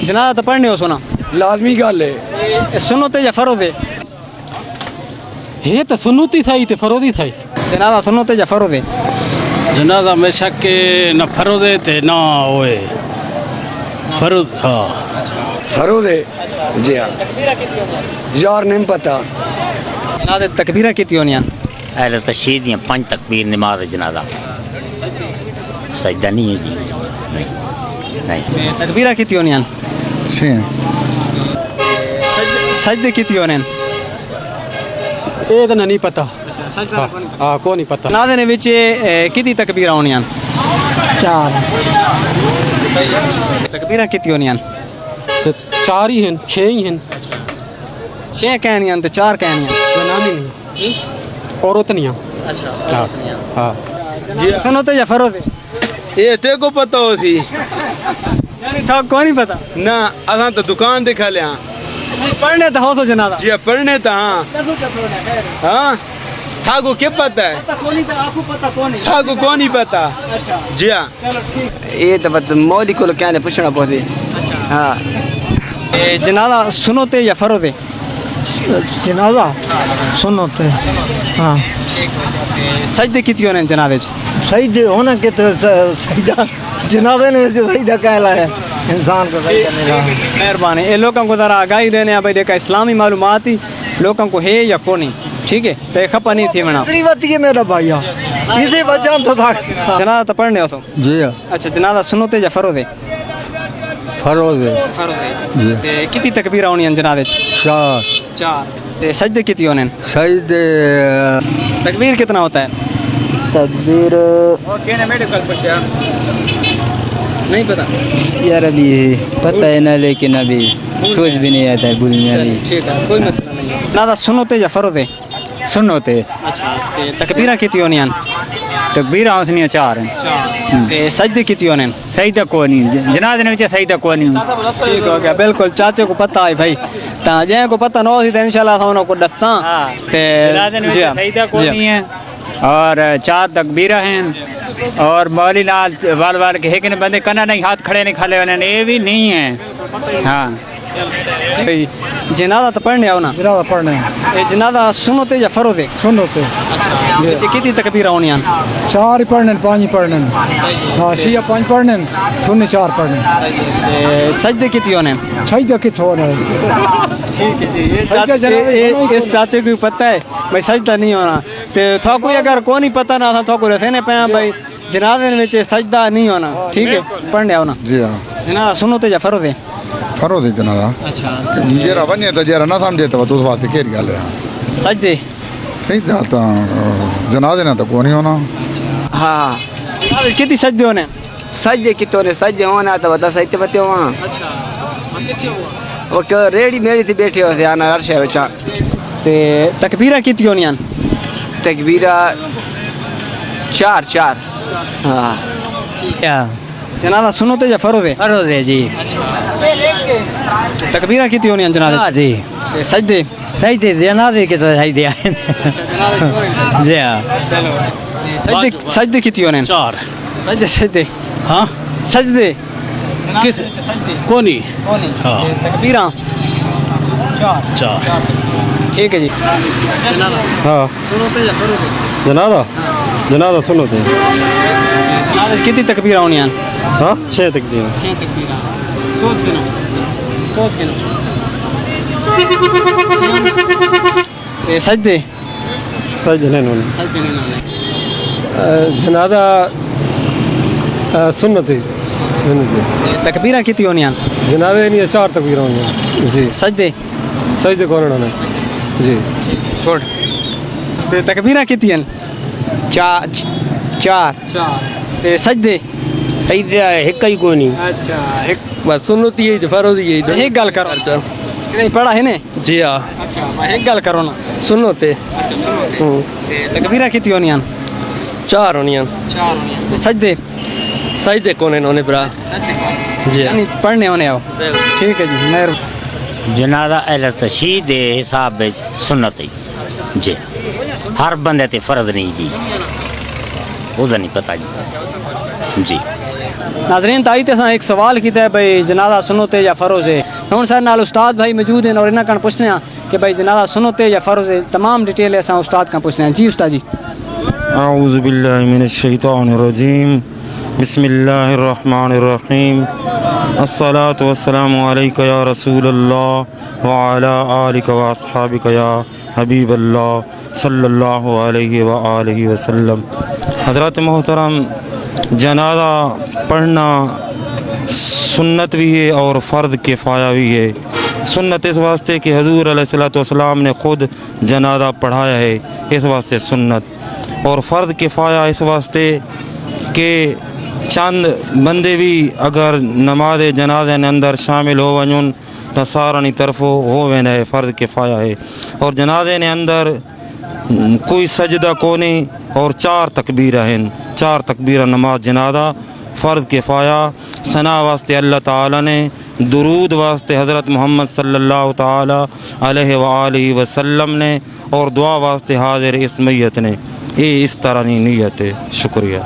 جنازہ تو پڑھنے ہو سنا لازمی گل ہے سنت یا فرض ہے یہ تو سنتی تھائی تے فرودی تھائی جنازہ سنت یا فرض ہے جنازہ میں شک نہ فرود ہے تے نہ ہوئے فرود ہاں فرود ہے جی ہاں یار نہیں پتہ جنازہ تکبیرہ کیتی ہونی اہل تشہید یا 5 تکبیر نماز جنازہ سجدہ نہیں ہے جی نہیں تکبیرہ کیتی ہونی سجدے کیتی ہونے یہ تو نہیں پتہ ہاں کو نہیں پتہ جنازے نے وچ کیتی تکبیرہ ہونی 4 تکبیرہ کیتی ہونی 4 ہی ہیں 6 ہی ہیں 6 کہنی تے 4 کہنی جنانی نہیں عورت نہیں ہیں اچھا ہاں سنت یا فرض ہے یہ تے کو پتہ ہو سی یعنی تھا کو نہیں پتہ نہ اساں تو دکان دکھا لیا پڑھنے تو ہو تو جنازہ جی پڑھنے تا ہاں ہاں کو کیا پتہ ہے ساگو کو نہیں پتہ جی ہاں یہ تو بس مولوی کو کہنے پوچھنا پوندی ہاں جنازہ سنت یا فرض ہے جنازہ سنت ہے ہاں سجدے کیتی ہونے جنازے سجدے ہونا کہ تو سجدہ جنازے نے سجدہ کہلا ہے انسان کو سجدہ نہیں مہربانی یہ لوگوں کو ذرا آگاہی دینے بھائی دیکھا اسلامی معلومات ہی لوگوں کو ہے یا کو نہیں ٹھیک ہے تو یہ خپا نہیں تھی منا تریوتی ہے میرا بھائی اسی وجہ تو تھا جنازہ تو پڑھنے ہو تو جی اچھا جنازہ سنت یا فرض ہے فروز ہے فرض ہے تے کتنی تکبیرہ ہونی ہیں جنازے 4 تے سجدے کتنی ہونے سجدے تکبیر کتنا ہوتا ہے تکبیر نہیں پتہ یار ابھی پتہ ہے نا لیکن ابھی سوچ بھی نہیں آتا ہے بھول میں ابھی ٹھیک ہے کوئی مسئلہ نہیں ہے جنازہ سنت یا فرض ہے سنت ہے اچھا تے تکبیرہ کتنی ہونی ہیں تکبیر آسنی 4 ہیں تے سجدے کتنی ہونے سجدہ کو نہیں جنازے نے سجدہ کو نہیں ٹھیک ہو گیا بالکل چاچے کو پتہ ہے بھائی تا جے کو پتہ نہ ہو سی تے انشاءاللہ تھانوں کو دساں تے جی ہاں سجدہ کو نہیں ہے اور 4 تکبیرہ ہیں اور مولی لال وال وال کے ایک نے بندے کنا نہیں ہاتھ کھڑے نہیں کھلے ہونے یہ بھی نہیں ہے ہاں بھائی جنازہ تو پڑھنے آؤ نا جنازہ پڑھنا ہے یہ جنازہ سنت یا فرض ہے سنت ہے اچھا کتنی تکبیرہ ہونی ہیں 4 ہی پڑھنے 5 ہی پڑھنے ہاں شیعہ 5 پڑھنے سنی 4 پڑھنے سجدے کتنی ہونے سجدہ کس ہونا ہے ٹھیک ہے جی اس چاچے کو پتہ ہے بھائی سجدہ نہیں ہونا تے تھا کوئی اگر کو نہیں پتہ نہ تھا تو کو رہنے پیا بھائی جنازے میں سجدہ نہیں ہونا ٹھیک ہے پڑھنے آؤ نا جی ہاں جنازہ سنت یا فرض ہے فرو دے جنازہ اچھا جیرا بنے تو جیرا نہ سمجھے تو اس واسطے کیڑی گل ہے سجدے صحیح تو جنازے نہ تو کو نہیں ہونا ہاں جنازے کتنی سجدے ہونے سجدے کتنے سجدے ہونا تو بتا سجدے بتے وہاں وہ ریڈی میری تھی بیٹھے ہوتے آنا عرش ہے بچا تے تکبیرہ کتنی ہونی ہیں تکبیرہ 4 ہاں جنازہ سنت یا فرض ہے فروز ہے جی تکبیرہ کتنی ہونی ہیں جنازے جی تے سجدے سجدے جنازے کے تو سجدے جی ہاں سجدے کتنی ہونے 4 سجدے ہاں سجدے کس کونی ہاں تکبیرہ 4 ٹھیک ہے جی ہاں سنت یا فرض ہے جنازہ جنازہ سنت ہے جنازے کتنی تکبیرہ ہونی ہیں ہاں 6 تکبیر 6 تکبیرہ سوچ کے نا سجدے سجدے نہیں ہونے سجدے نہیں ہونے جنازہ سنت ہے تکبیرہ کتنی ہونی ہیں جنازے نہیں 4 تکبیر ہونی ہیں جی سجدے سجدے کون ہونا جی گڈ تے تکبیرہ کتنی ہیں 4 تے سجدے سجدے ایک ہی کو نہیں اچھا بس سنت ہی ہے فروز ہی ہے ایک گل کرو نہیں پڑھا ہے نا جی ہاں اچھا ایک گل کرو نا سنت ہے اچھا سنو تے تکبیرہ کتنی ہونی ہیں 4 ہونی ہیں 4 ہونی ہیں سجدے سجدے کونے ہونے برا جی یعنی پڑھنے ہونے آؤ ٹھیک ہے جی مہربانی جنازہ اہل تشہید دے حساب وچ سنت ہے جی ہر بندے تے فرض نہیں جی وہ نہیں پتہ جی ناظرین تائی تے ایک سوال کیتا ہے بھائی جنازہ سنت ہے یا فرض ہے. ہوں سارے نال استاد بھائی موجود ہیں اور انہاں کن پوچھتے ہیں کہ بھائی جنازہ سنت ہے یا فرض ہے. تمام ڈیٹیل اساں استاد کن پوچھتے ہیں. جی استاد جی. اعوذ باللہ من الشیطان الرجیم بسم اللہ الرحمن الرحیم الصلاة والسلام علیک یا رسول اللہ وعلی آلک و اصحابک یا حبیب اللہ صلی اللہ علیہ وآلہ وسلم. حضرات محترم، جنازہ پڑھنا سنت بھی ہے اور فرض کفایہ بھی ہے. سنت اس واسطے کہ حضور علیہ السلام نے خود جنازہ پڑھایا ہے، اس واسطے سنت. اور فرض کفایہ اس واسطے کہ چند بندے بھی اگر نماز جنازے نے اندر شامل ہو ونجن تو سارا طرف ہو وین ہے، فرض کفایہ ہے. اور جنازے نے اندر کوئی سجدہ کو نہیں اور 4 تکبیرہ ہیں، 4 تکبیرہ نماز جنازہ فرض کفایہ. ثنا واسطے اللہ تعالیٰ نے، درود واسطے حضرت محمد صلی اللہ تعالیٰ علیہ وآلہ وسلم نے، اور دعا واسطے حاضر اس میت نے. یہ اس طرح نیت ہے. شکریہ.